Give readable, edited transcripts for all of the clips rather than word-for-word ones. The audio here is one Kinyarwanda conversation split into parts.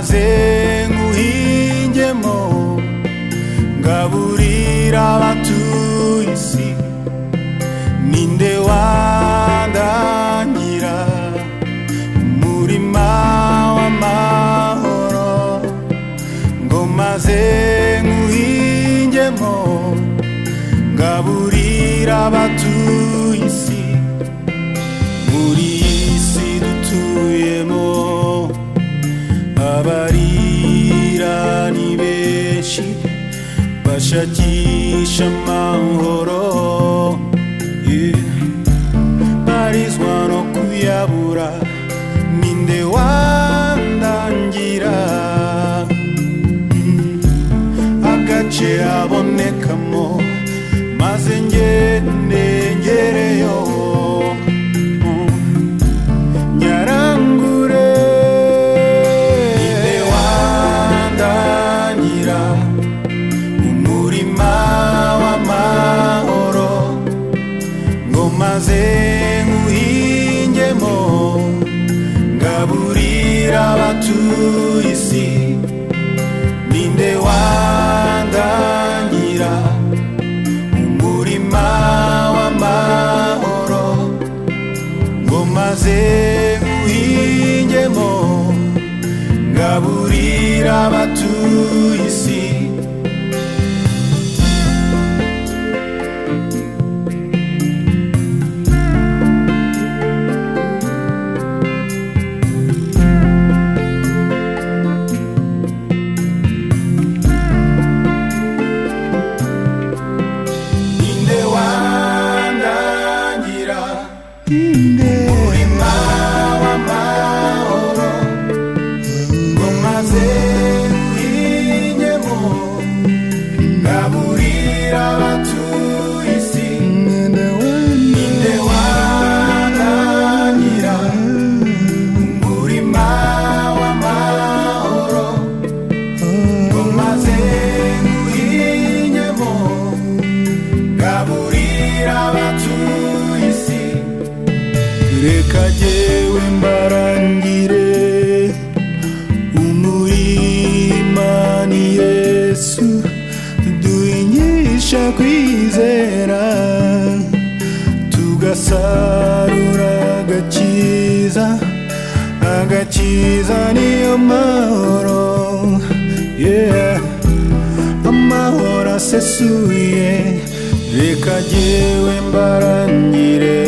maze nguhingemo ngaburira abatuye isi. Ninde wandangira umurima w'amahoro ngo maze nguhingemo ngaburira abatuye isi. Muri iyi si dutuyemo abarira ni benshi bashakisha amahoro, barizwa no kuyabura. Ninde wandangira agace abonekamo maze ngende ngereyo nyarangure. Ninde wandangira umurima w'amahoro ngo maze nguhingemo ngaburira abatuye isi. Ninde wandangira umurima w'amahoro ngo maze nguhingemo ngaburira abatuye isi. Umurima w'amahoro ngo maze nguhingemo ngaburira abatuye isi. Ninde wandangira umurima w'amahoro ngo maze nguhingemo ngaburira abatuye isi. Reka jyewe mbarangire umurima ni Yesu, duhinyisha kwizera tugasarura agakiza. Agakiza niyo mahoro, amahoro asesuye. Reka jyewe mbarangire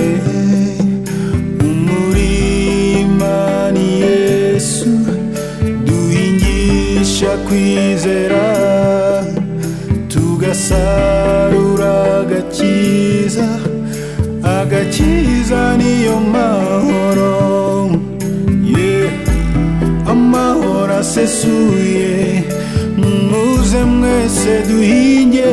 kwizera tugasarura agakiza. Agakiza niyo mahoro, amahoro asesuye. Muze mwese duhinge,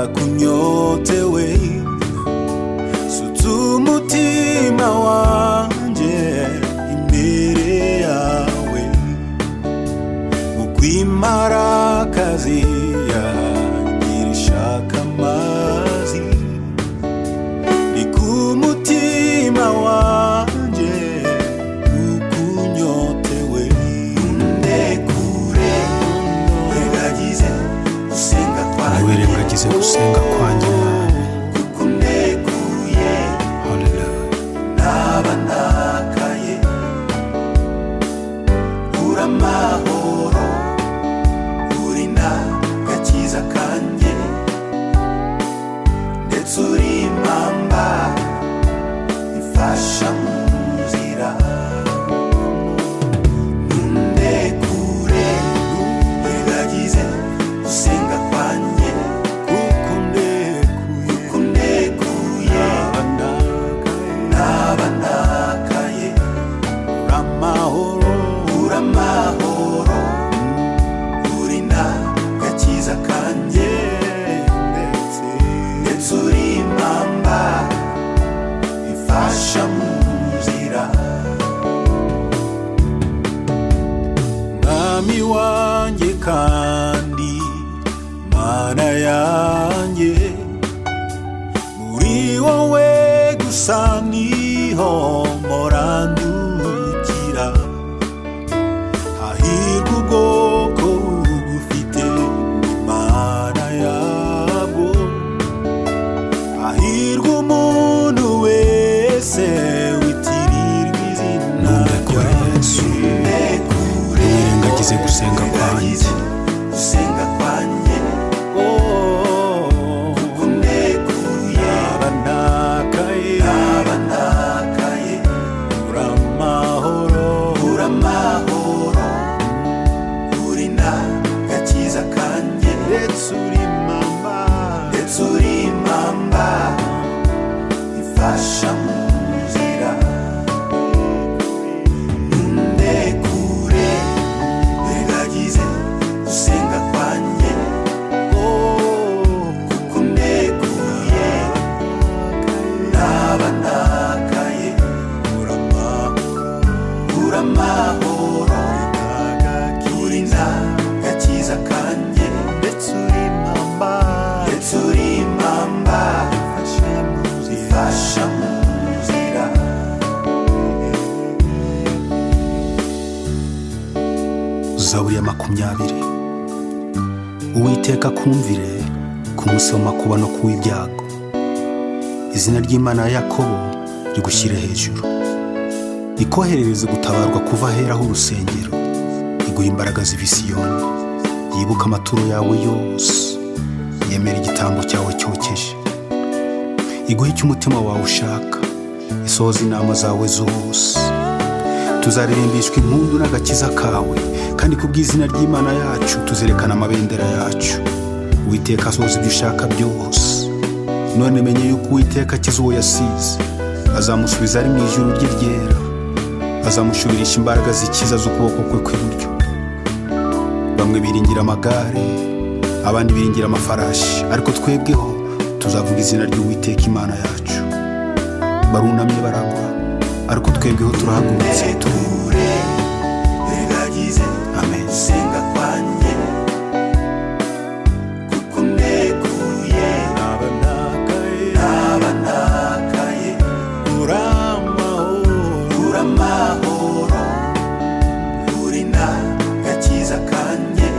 ndakunyotewe sutsa umutima wanje imbere yawe ukwimara akazi yagira ishaka amazi ni ku mutima wanje ukunyotewe ndekure wirengagize gusenga kwanjye kuko ndekuye naba ndakaye ura amahoro uri n'agakiza kanjye ndetse uri impamba ifasha mu nzira ndekure wirengagize gusenga kwanjye kuko ndekuye naba ndakaye ura amahoro uri n'agakiza kanjye ndetse uri impamba ifasha mu nzira mwami wanjye kandi mana yanjye muri wowe gusa niho mpora ndukira hahirwa ubwoko bugufite imana yabwo hahirwa umuntu wese witirirwa izina ryawe wirengagize gusenga kwanjye gusenga kwanjye kuko ndekuye naba ndakaye ura amahoro uri n'agakiza kanjye ndetse uri impamba ifasha mu nzira ndekure wirengagize gusenga kwanjye kuko ndekuye naba ndakaye ura amahoro uri n'agakiza kanjye ndetse uri impamba ifasha mu nzira Zaburi ya 20. Uwiteka kumvire ku munsi w'amakuba no kuw'ibyago, izina ry'Imana ya Yakobo rigushyire hejuru, ikoherereze gutabarwa kuva aheraho urusengero, iguha imbaraga ziva i Siyoni, yibuka amaturo yawe yose, yemera igitambo cyawe cyokeje, iguha icyo umutima wawe ushaka, isohoza inama zawe zose. Tuzaririmbishwa impundu n'agakiza kawe, kandi ku bw'izina ry'Imana yacu tuzerekana amabendera yacu. Uwiteka asohoza ibyo ushaka byose. None menye yuko Uwiteka akiza uwo yasize, azamusubiza ari mu ijuru rye ryera, azamushubirisha imbaraga zikiza z'ukuboko kwe kw'iburyo. Bamwe biringira amagare, abandi biringira amafarashi, ariko twebweho tuzavuga izina ry'Uwiteka Imana yacu. Barunamye baragwa, ariko twebweho turahagurutse wirengagize amen. gusenga kwanjye kuko ndekuye naba ndakaye ura amahoro uri n'agakiza kanjye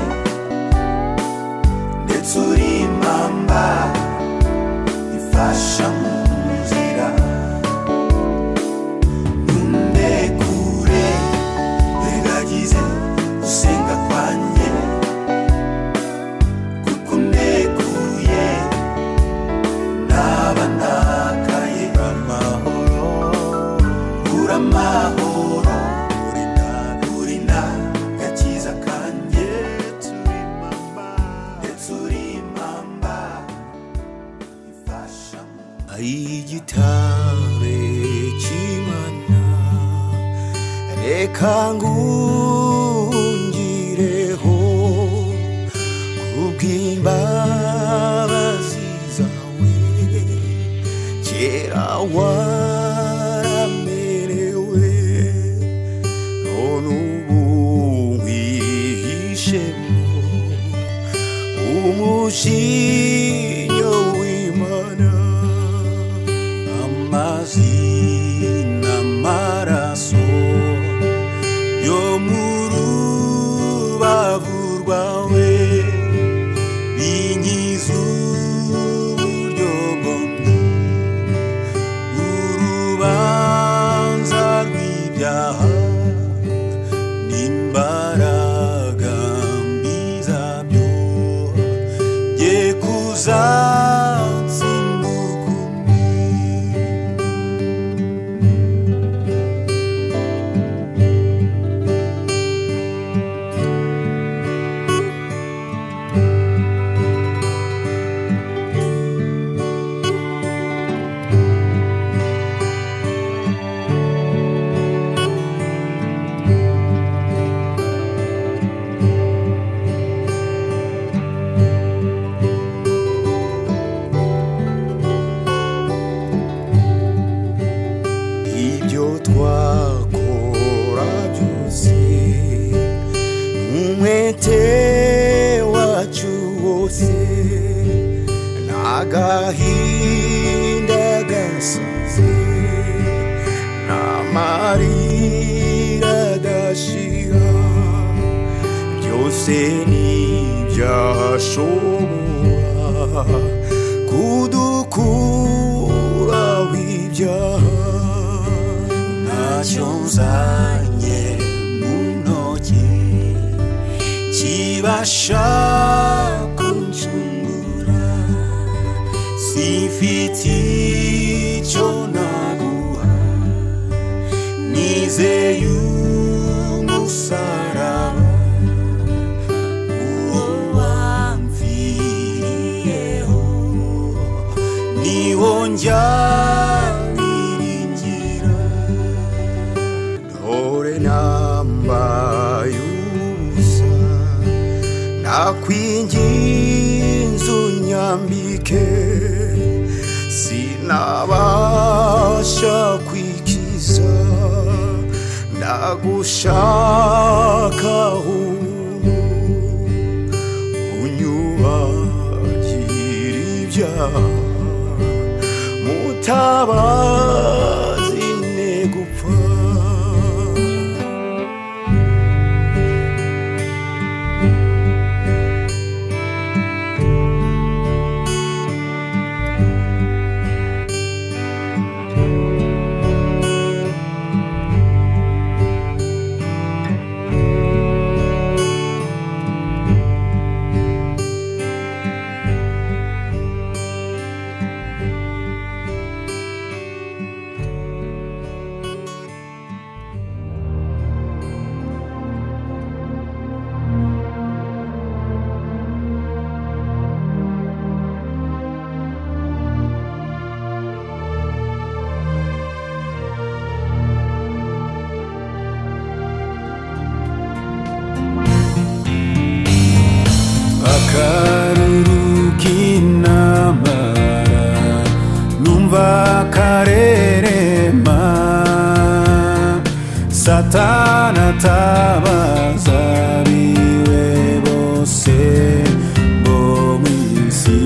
ndetse uri impamba ifasha mu nzira ndekure wirengagize gusenga kwanjye kuko ndekuye naba ndakaye ura amahoro uri n'agakiza kanjye ndetse uri impamba ifasha igitare cy'Imana reka ngungireho kubw'imbabazi agahinda gasaze n'amarira adashira, byose ntibyashobora kudukuraho ibyaha. Ntacyo nzanye mu ntoki kibasha kuncungura, sifite icyo naguha, nizeye umusaraba uwo wamviriyeho, niwo njya biringira. Dore nambaye ubusa, nakwinginze unyambike, sinabasha kwikiza, ndagushakaho unyuhagire ibyaha, mutabazi ne gupfa. Akaruru k'intambara numva karerema, Satani atabaza abiwe bose bo mw'isi,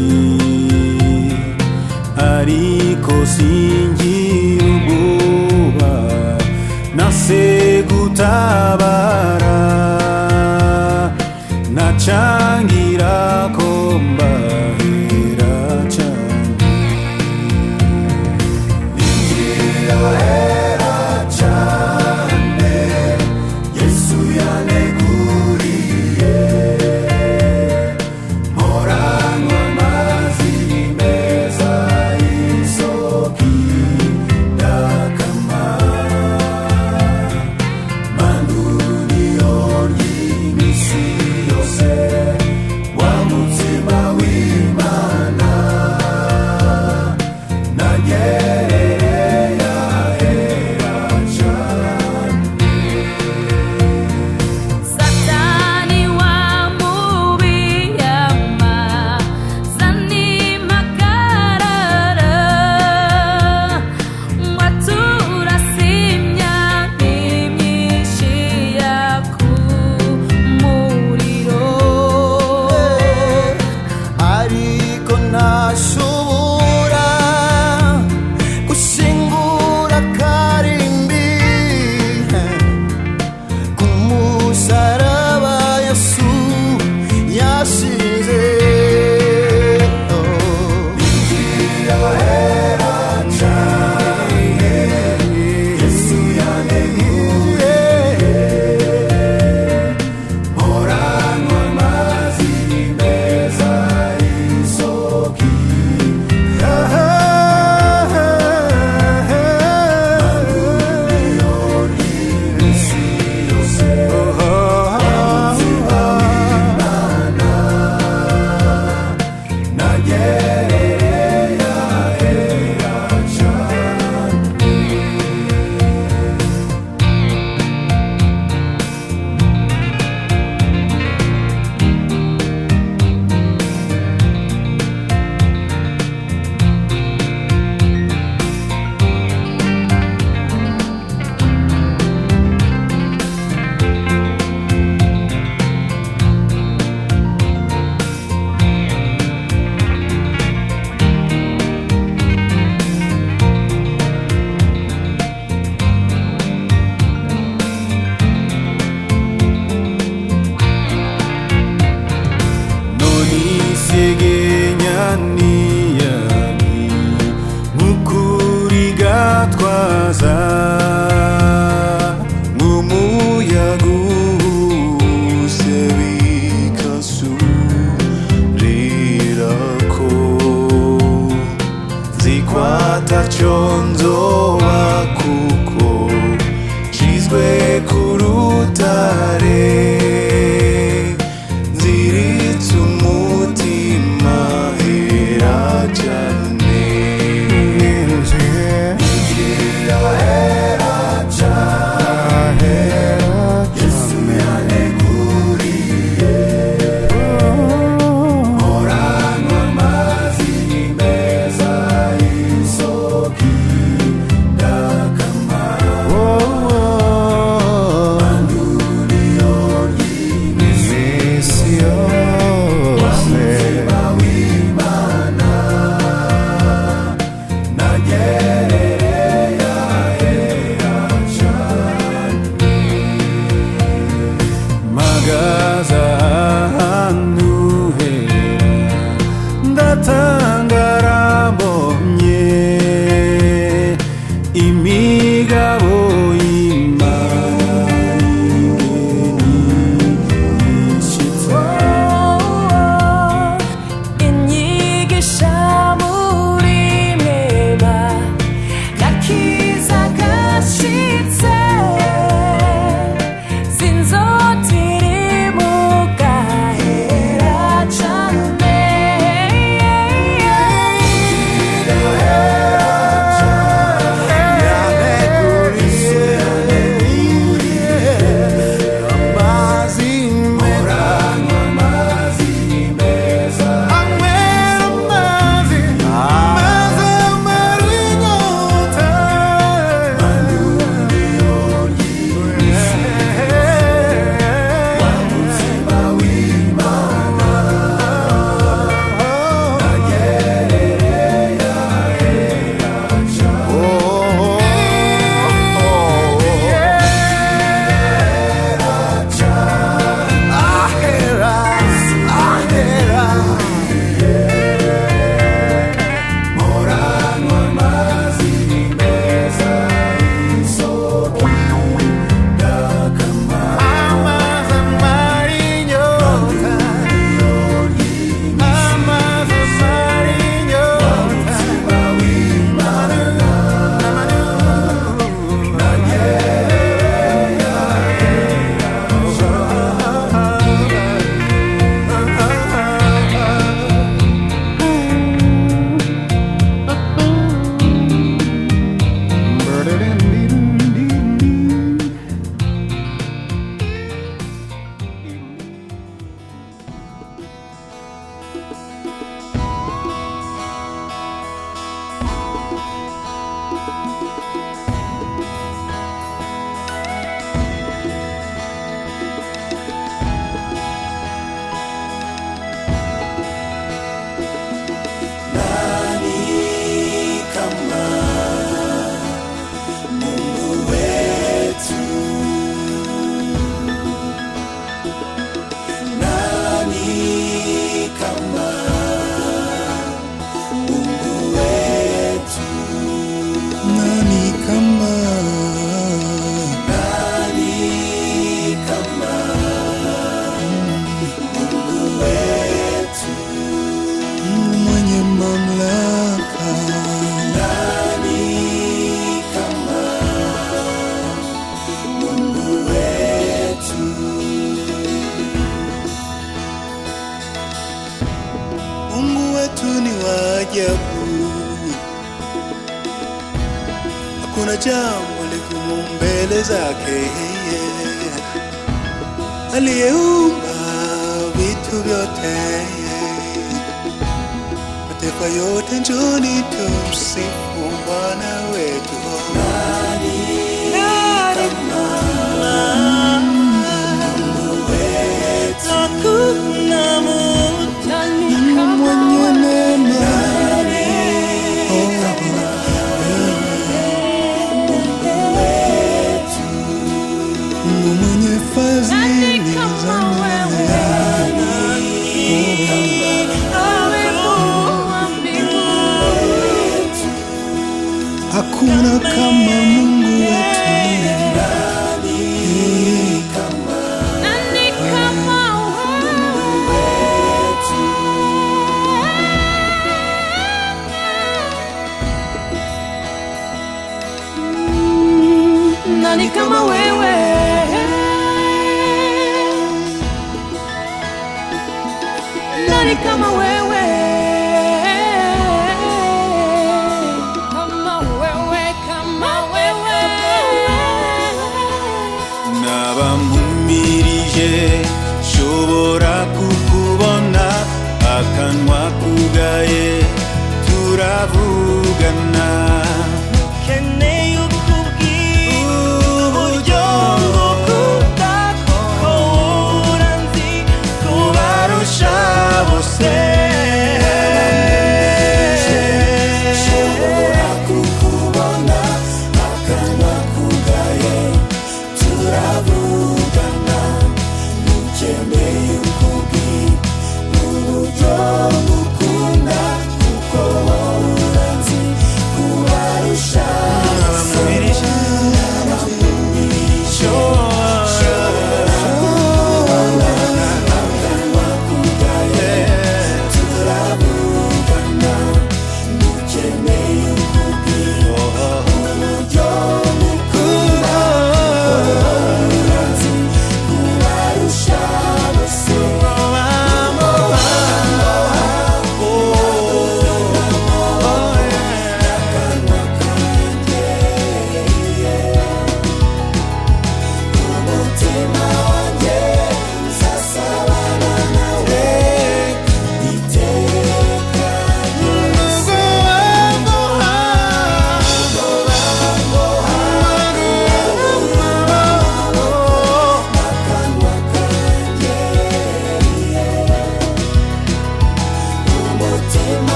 ariko singira ubwoba, nase gutabara, nacangira ko mbahera cane, ningirahera cane, Yesu yaneguriye, moranywa amazi meza y'isoko magaza nk'umuyaga uhuse bikasurirako zikwata nzoba kuko nshizwe ku rutare nziritse umutima hera cane ngira hera cane Yesu yaneguriye oranywa amazi meza y'isoko idakama anduriyo ry'iminsi yose w'Imana nagerereye ahera cane magaza ahantu hera ndatangara mbonye imigabo y'Imana ishitse inyigisha muri mweba gakiza gashitse sinzotiri mu gahera cane Mungu wetu ni wa ajabu, hakuna jambo ligumu mbele zake. Aliyeumba vitu vyote, mataifa yote njoni tumsifu Bwana wetu. Nani kama Mungu wetu? Hakuna mwenye neema, Mungu mwenye fadhili za milele. Hakuna kama Mungu. kama wewe, nani kama wewe, kama wewe, kama wewe. Nabamumirije shobora kukubona akanwa kugaye turavugana Ukeneye ukubwira uburyo ngukunda, kuko uranzi kubarusha bose. shobora kukubona akanwa kugaye turavugana ukeneye ukubwira uburyo ngukunda kuko uranzi kubarusha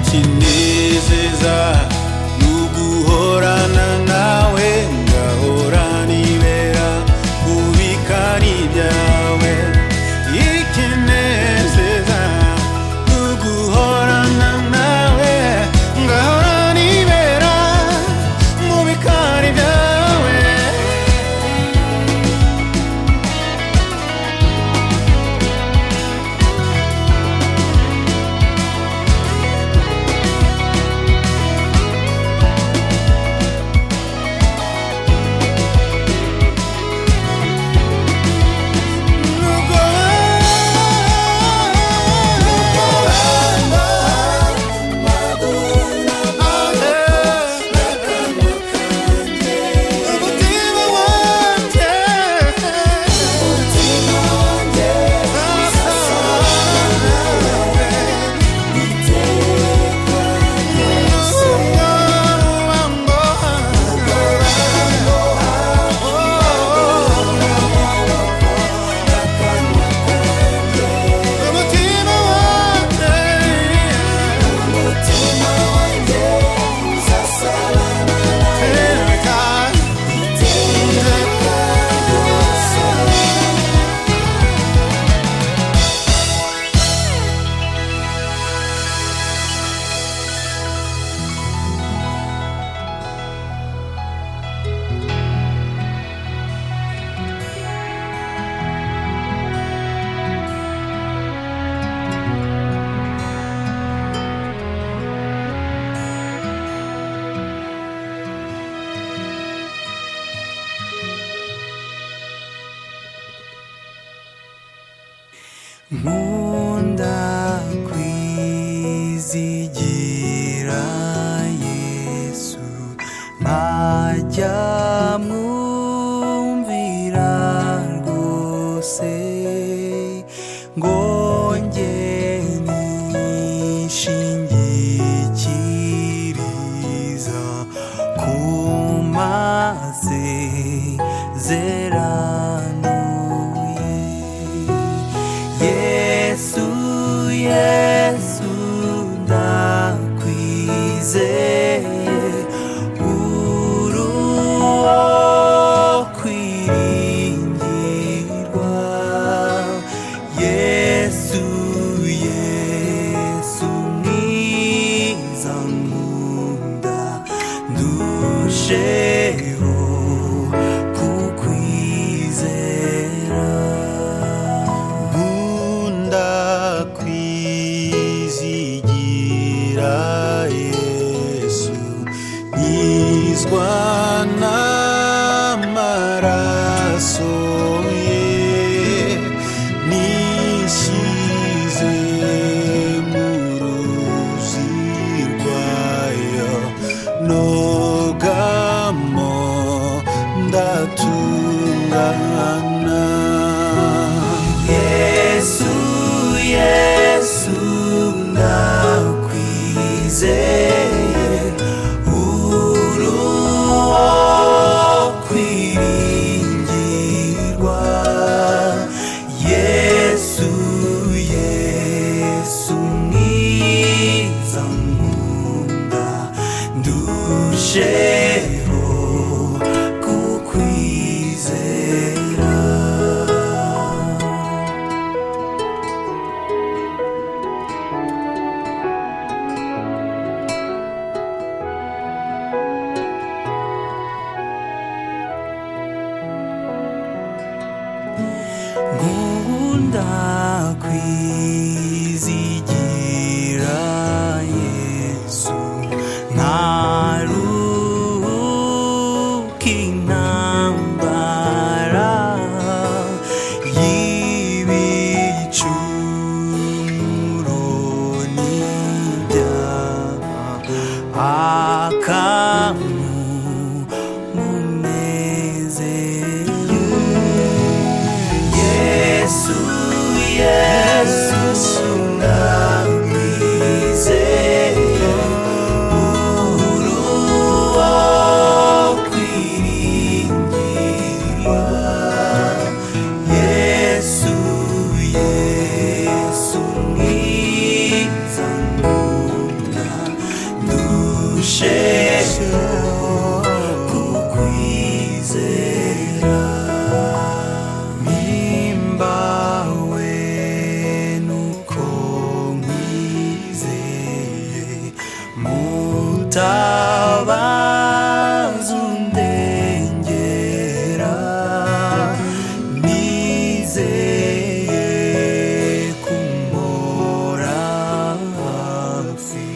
ikinezeza nuguhorana nawe ngahora nibera kubikari byawe ikinezeza nuguhorana nawe ngahora nibera mu bikari byawe nkunda kwizigira Yesu nkajya mwumvira rwose ngo njye nishingikiriza ku masezerano Yesu, Yesu ndakwizeye uri uwo kwiringirwa Yesu, Yesu mwiza nkunda ndusheho kukwizera ndatungana. Yesu, Yesu ndakwizeye, uruwo kwiringirwa. Yesu, Yesu mwiza nkunda, ndusheho kukwizera. Nkunda kwizigira Yesu, ntaruhuka intambara y'ibicumuro n'ibyaha, akanmunezero. Yesu, Yesu ndakwizeye, uruwo kwiringirwa. Yesu, Yesu mwiza nkunda, ndusheho kukwizera. Mpimbawe nuko nkwizeye, mutabazi undengera. Nizeye kumpora hafi,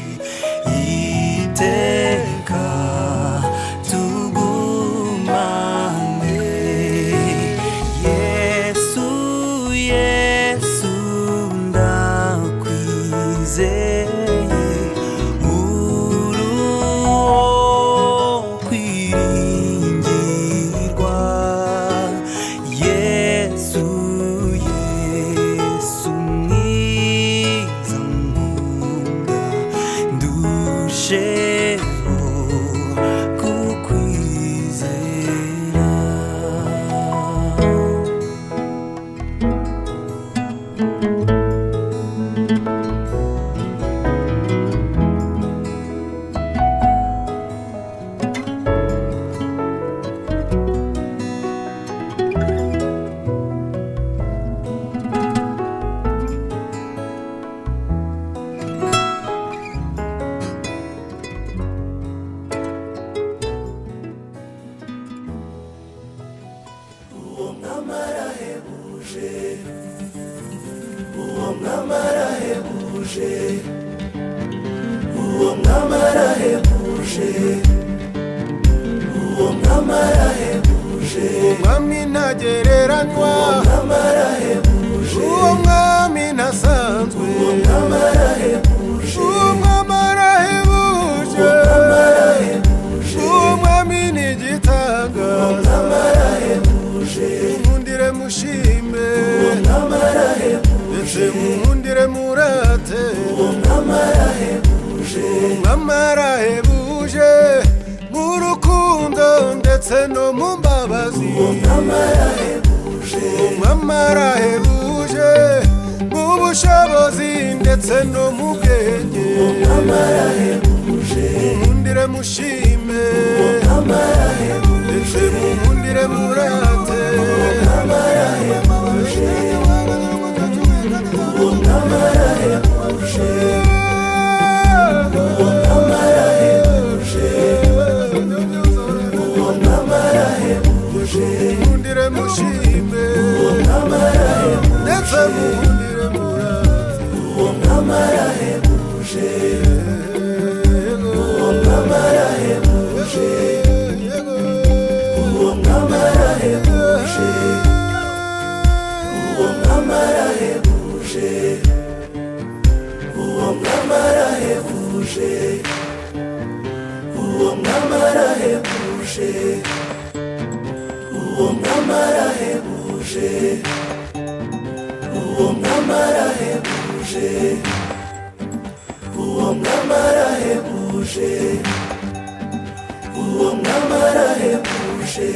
iteka tugumane. Yesu, Yesu ndakwizeye, uruwo kwiringirwa. Yesu, Yesu mwiza nkunda, ndusheho kukwizera. Uwo mwami arahebuje, uwo mwami arahebuje, uwo mwami arahebuje. umwami ntagereranywa, Uwo mwami arahebuje, uwo mwami ntasanzwe, uwo mwami arahebuje, uwo mwami arahebuje, uwo mwami arahebuje, uwo mwami ni uwo igitangaza. mwami arahebuje, Munkundire mushime, uwo mwami arahebuje, ndetse munkundire murate. uwo mwami arahebuje, umwami arahebuje mu rukundo ndetse no mu mbabazi. uwo mwami arahebuje, umwami arahebuje mu bushobozi ndetse no mu bwenge. uwo mwami arahebuje, munkundire mushime, uwo mwami arahebuje, ndetse munkundire murate. uwo mwami arahebuje, uwo mwami arahebuje, uwo mwami arahebuje, uwo mwami arahebuje, munkundire mushime, uwo mwami arahebuje, ndetse munkundire murate. uwo mwami arahebuje, uwo mwami arahebuje, uwo mwami arahebuje, uwo mwami arahebuje, uwo mwami arahebuje, uwo mwami arahebuje. uwo mwami arahebuje, uwo mwami arahebuje, uwo mwami arahebuje, uwo mwami arahebuje.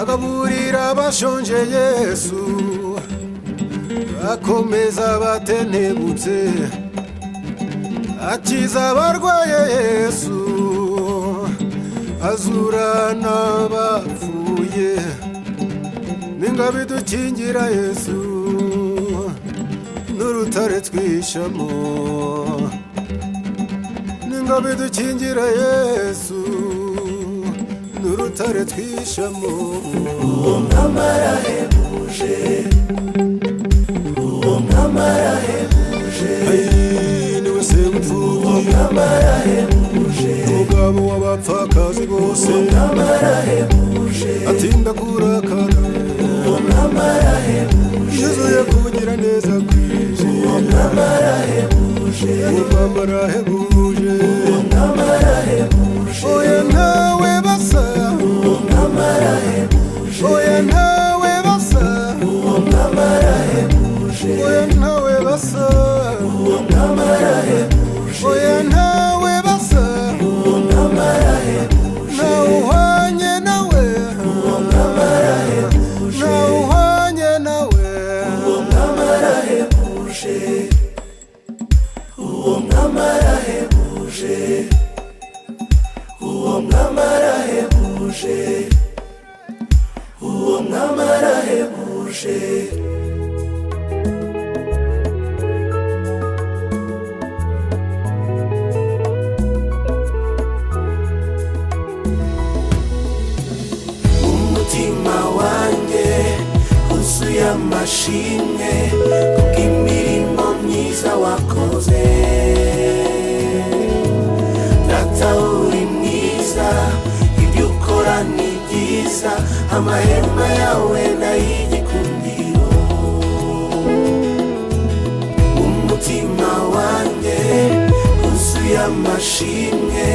agaburira abashonje Yesu, akomeza abatenebutse, akiza abarwaye Yesu, azura n'abapfuye, n'ingabo idukingira Yesu, n'urutare twishamo, n'ingabo idukingira Yesu, n'urutare twishamo. Uwo mwami arahebuje, uwo mwami arahebuje, niwe se mupfubyi, uwo mwami arahebuje, umugabo w'abapfakazi bose, uwo mwami arahebuje, atinda kurakara, uwo mwami arahebuje, yuzuye kugira neza kwije, uwo mwami arahebuje, uwo mwami arahebuje, uwo mwami arahebuje, oya ntawe basa, uwo mwami arahebuje, oya ntawe basa, uwo mwami arahebuje, oya ntawe basa, uwo mwami arahebuje, oya ntawe basa, uwo mwami arahebuje, ntawe uhwanye nawe, uwo mwami arahebuje, ntawe uhwanye nawe, uwo mwami arahebuje, uwo mwami arahebuje, uwo mwami arahebuje, uwo mwami arahebuje. Umutima wanjye wuzuye amashimwe kubw'imirimo myiza wakoze. Data uri mwiza, ibyo ukora ni byiza, amahema yawe n'ay'igikundiro. Umutima wanjye wuzuye amashimwe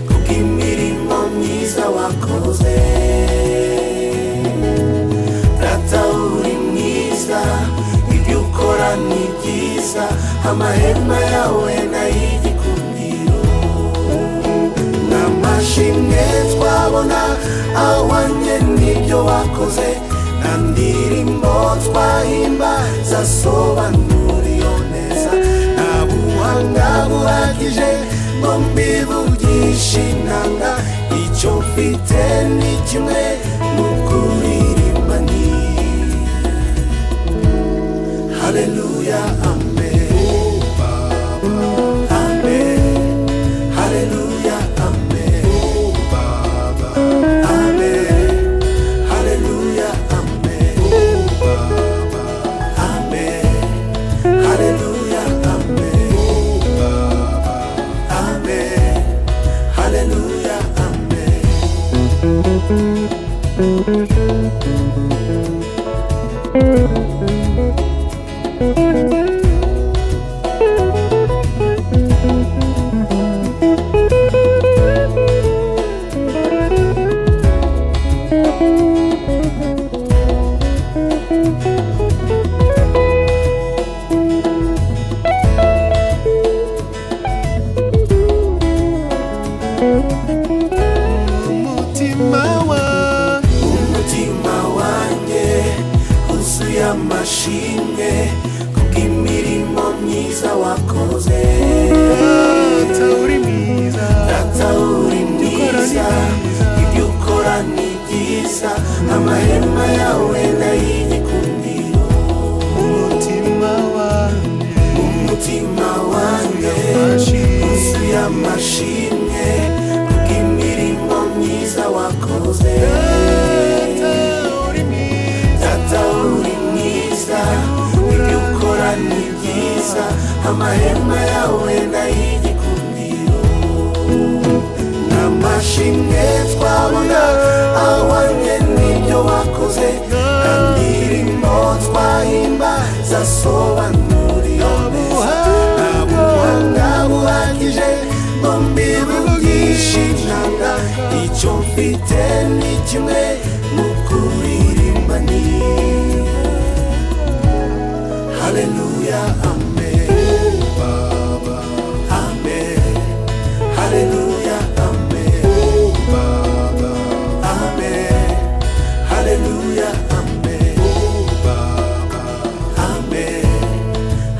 kubw'imirimo myiza wakoze. Data uri mwiza, ibyo ukora ni byiza, amahema yawe n'ay'igikundiro. N'amashimwe twabona ahwanye n'ibyo wakoze, nta ndirimbo twahimba zasobanura iyo neza, nta buhanga buhagije ngo mbivugishe inanga, icyo mfite ni kimwe, ni ukuririmba ni haleluya, amen, amen, haleluya, amen, amen, haleluya, amen, amen, haleluya, amen, amen, haleluya, umutima wanjye wuzuye amashimwe kubw'imirimo myiza wakoze. Data uri mwiza, Data uri mwiza, ibyo ukora ni byiza, amahema yawe n'ay'igikundiro. umutima wanjye, Umutima wanjye wuzuye amashimwe kubw'imirimo myiza wakoze. Data uri mwiza, ibyo ukora ni byiza, amahema yawe n'ay'igikundiro. N'amashimwe twabona ahwanye n'ibyo wakoze. yakoze kandi irimo twahimba zasobanura iyo neza nta buhanga buhagije ngo mbivugishe inanga icyo mfite ni kimwe mu kuririmba ni haleluya amen baba amen haleluya amen baba amen haleluya amen baba amen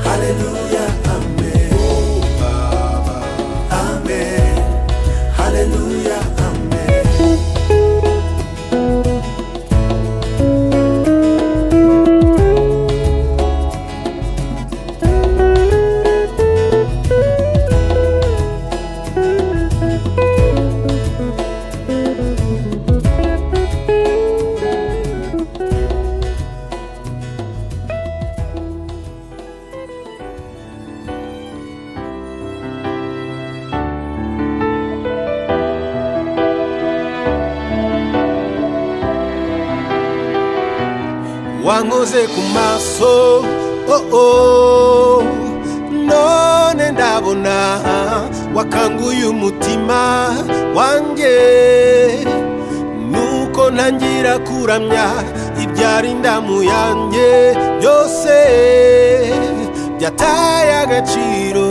haleluya amen baba amen haleluya amen. wankoze ku maso none ndabona wakanguye umutima wanjye nuko ntangira kuramya ibyari indamu yanjye byose byataye agaciro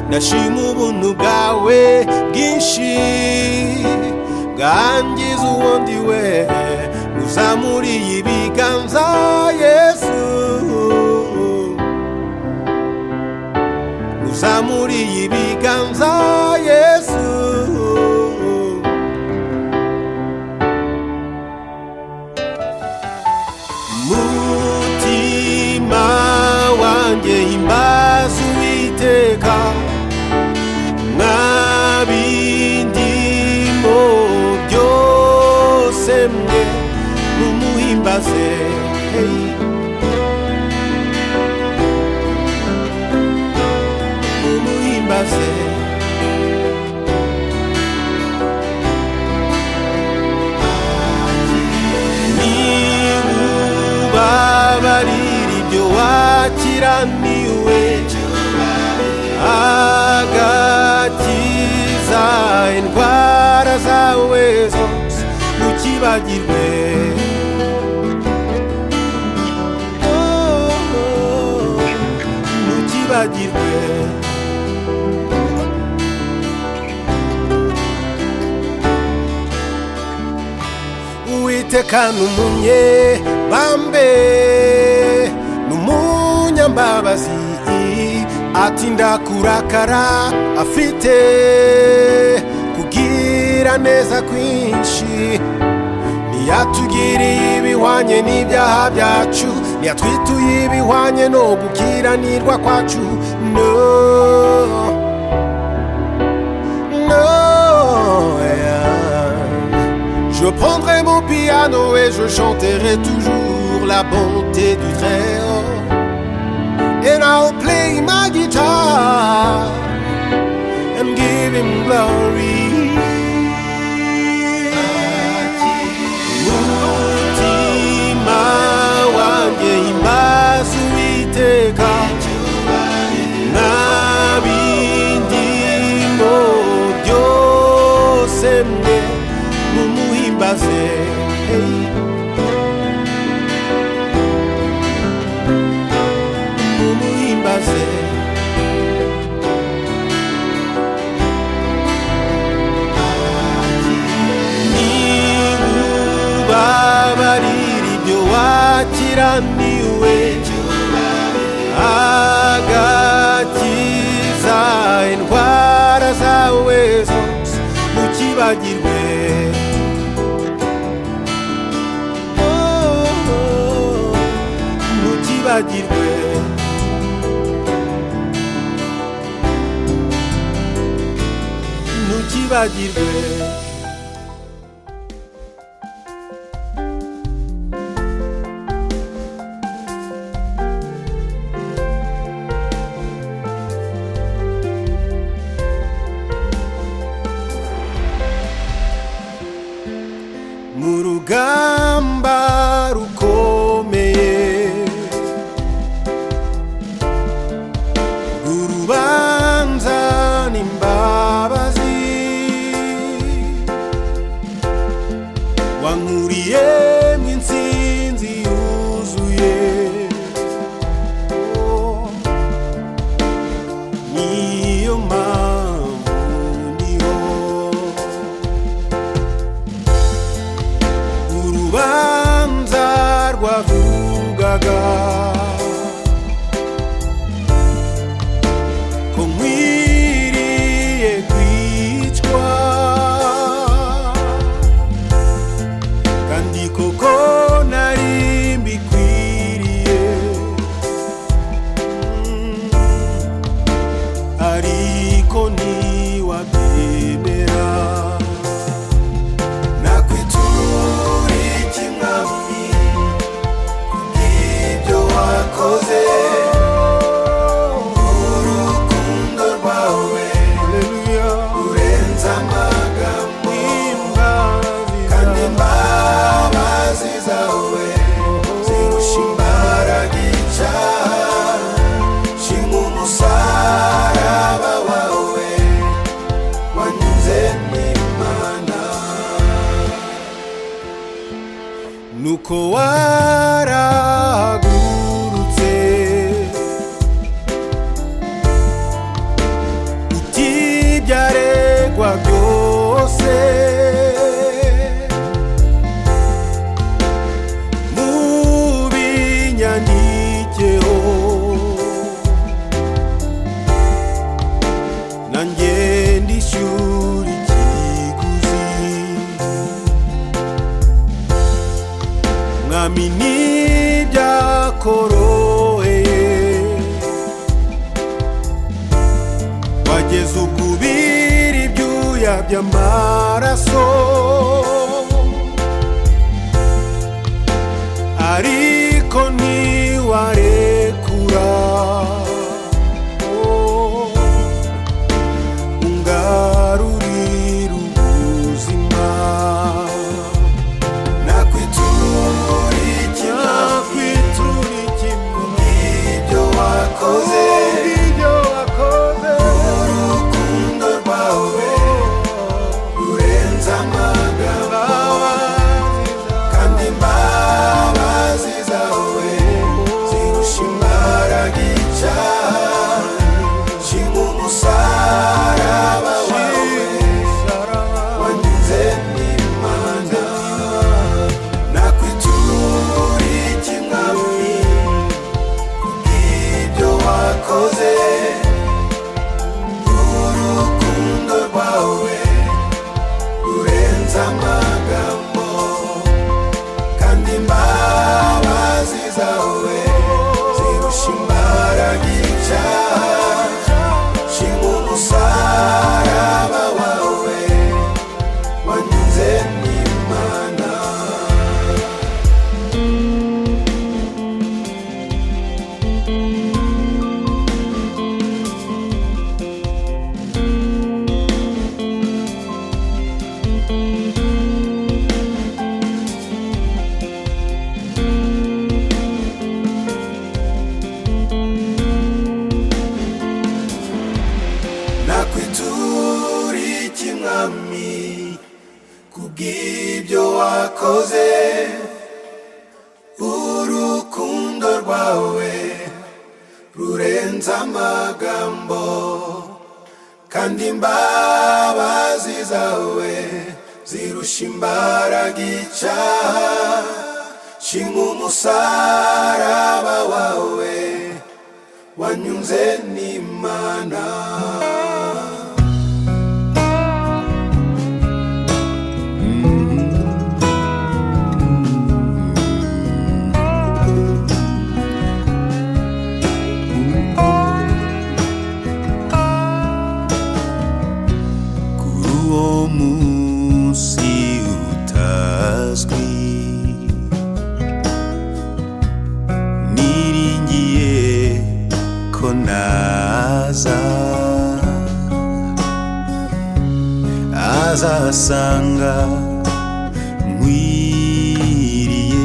ndashima ubuntu bwawe bwinshi bwangiza uwo ndiwe uzamuriye ibiganza Yesu uzamuriye ibiganza Yesu mutima wanjye himbaza Uwiteka mwabindimo byose mwe mumuhimbaze mumuhimbaze niwubabarira ibyo wakiraniwe agakiza indwara zawe zose ntukibagirwe ntukibagirwe Uwiteka n'umunyebambe n'umunyambabazi atinda kurakara afite kugira neza kwinshi ntiyatugiriye ibihwanye n'ibyaha byacu ntiyatwituye ibihwanye no gukiranirwa kwacu no Je prendrai mon piano et je chanterai toujours la bonté du Très-Haut. And I'll play my guitar and give him glory. Mutima wanjye himbaza Uwiteka n'abindimo byose mwe mumuhimbaze mumuhimbaze niwubabarira ibyo wakiraniwe agakiza indwara zawe zose ntukibagirwe ntukibagirwe ntukibagirwe mu rugamba numvaga ko nkwiriye kwicwa, kandi koko nari mbikwiriye, ariko ntiwabyemera. nakwitura iki mwami kubw'ibyo wakoze, urukundo rwawe rurenze amagambo, kandi imbabazi zawe zirusha imbaraga icyaha. shima umusaraba wawe wanyuze n'Imana. nuko warahagurutse uti ibyaregwa byose mubinyandikeho, nanjye ndishyura ikiguzi. mwami ntibyakoroheye, wageze ubwo ubira ibyuya by'amaraso, ariko ntiwarekura ungarurira ubuzima. nakwitura iki mwami kubw'ibyo wakoze, urukundo rwawe rurenze amagambo, kandi imbabazi zawe zirusha imbaraga icyaha. shima umusaraba wawe wanyuze n'Imana. nakwitura iki mwami kubw'ibyo wakoze, urukundo rwawe rurenze amagambo, kandi imbabazi zawe zirusha imbaraga icyaha. shima umusaraba wawe wanyuze n'Imana. nakwitura iki mwami kubw'ibyo wakoze, urukundo rwawe rurenze amagambo, kandi imbabazi zawe zirusha imbaraga icyaha. shima umusaraba wawe wanyuze n'Imana. kuri uwo munsi utazwi, niringiye ko naza azasanga nkwiriye,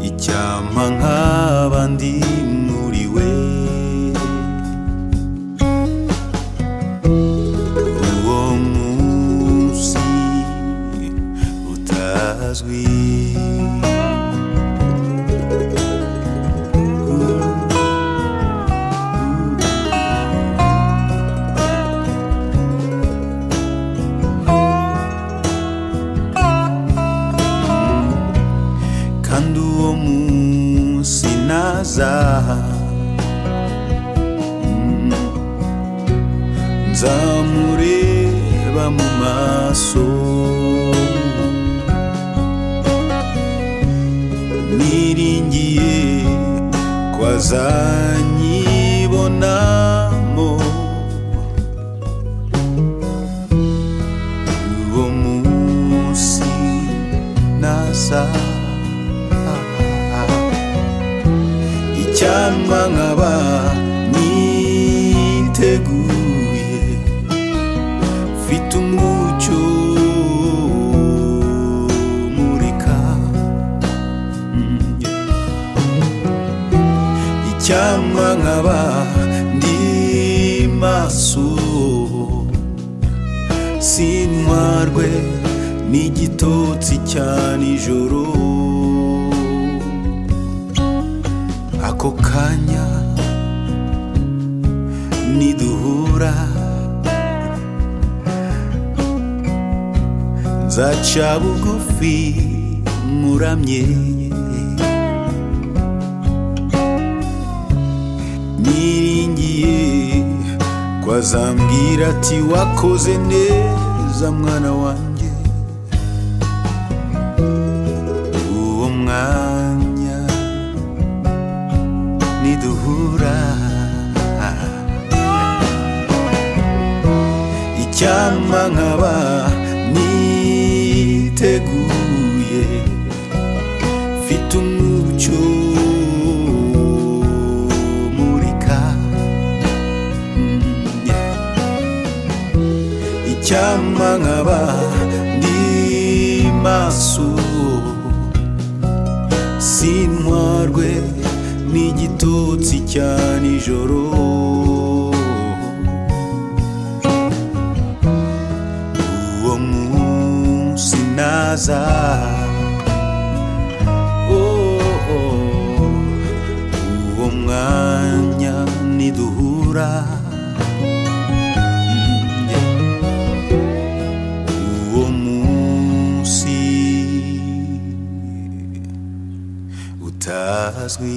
icyampa nk'abandi muri we. uwo munsi utazwi, kandi uwo munsi naza nzamureba mu maso niringiye ko azanyibonamo uwo munsi naza icyampa nkaba niteguye mfite umucyo umurika icyampa nkaba ndi maso sintwarwe n'igitotsi cya nijoro ako kanya niduhura nzaca bugufi muramye niringiye ko azambwira ati wakoze neza mwana wanjye uwo mwanya niduhura icyampa nkaba niteguye mfite umucyo umurika icyampa nkaba ndi maso sintwarwe n'igitotsi cya nijoro uwo munsi naza uwo mwanya niduhura uwo munsi utazwi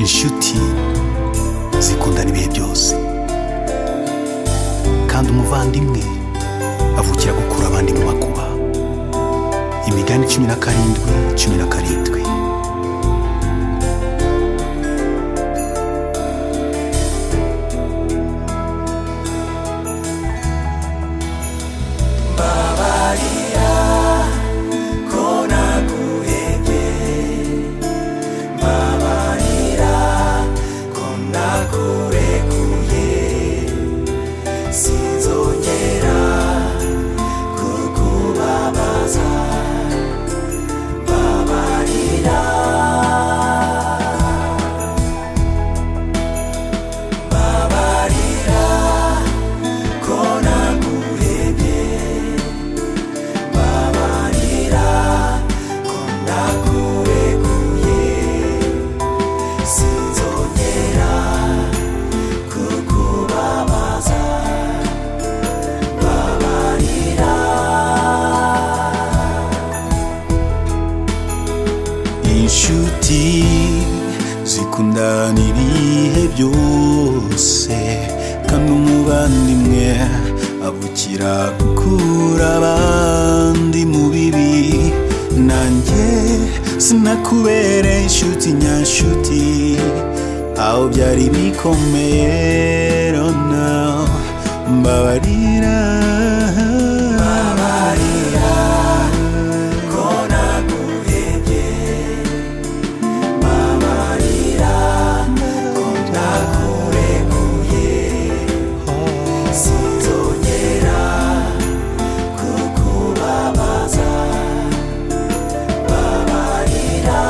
inshuti zikundana ibihe byose kandi umuvandimwe avukira gukura abandi mu makuba. Imigani 17:17. Inshuti zikundana ibihe byose kandi umuvandimwe avukira gukura abandi mu bibi. Nanjye sinakubera inshuti nyanshuti aho byari bikomeye. Rona mbabarira, Mbabarira ko naguhebye, mbabarira ko nakurekuye, sinzongera kukubabaza. Mbabarira,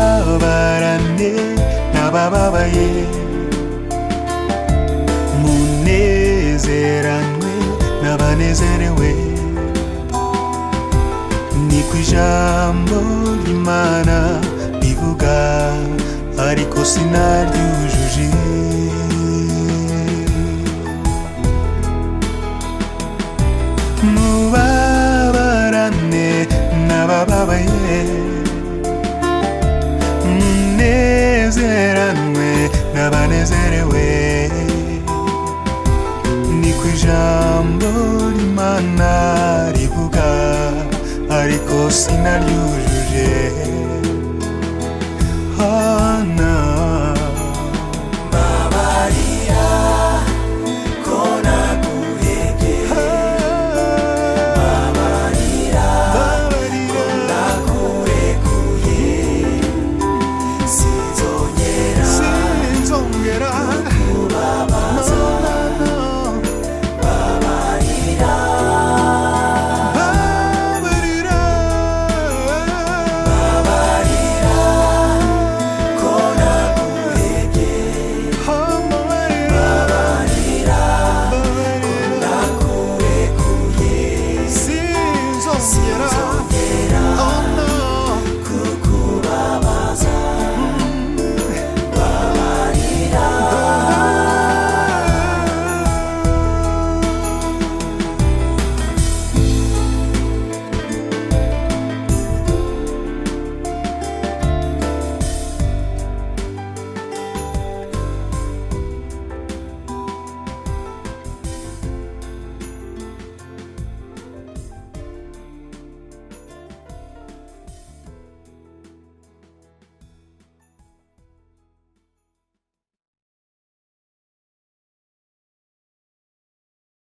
mubabarane n'abababaye, munezeranwe n'abanezerewe, niko ijambo ry'Imana rivuga, ariko sinaryujuje. Mubabarane n'abababaye, munezeranwe n'abanezerewe, niko ijambo ry'Imana rivuga, ariko sinaryujuje. Hana mbabarira ko naguhebye, mbabarira ko nakurekuye, sinzongera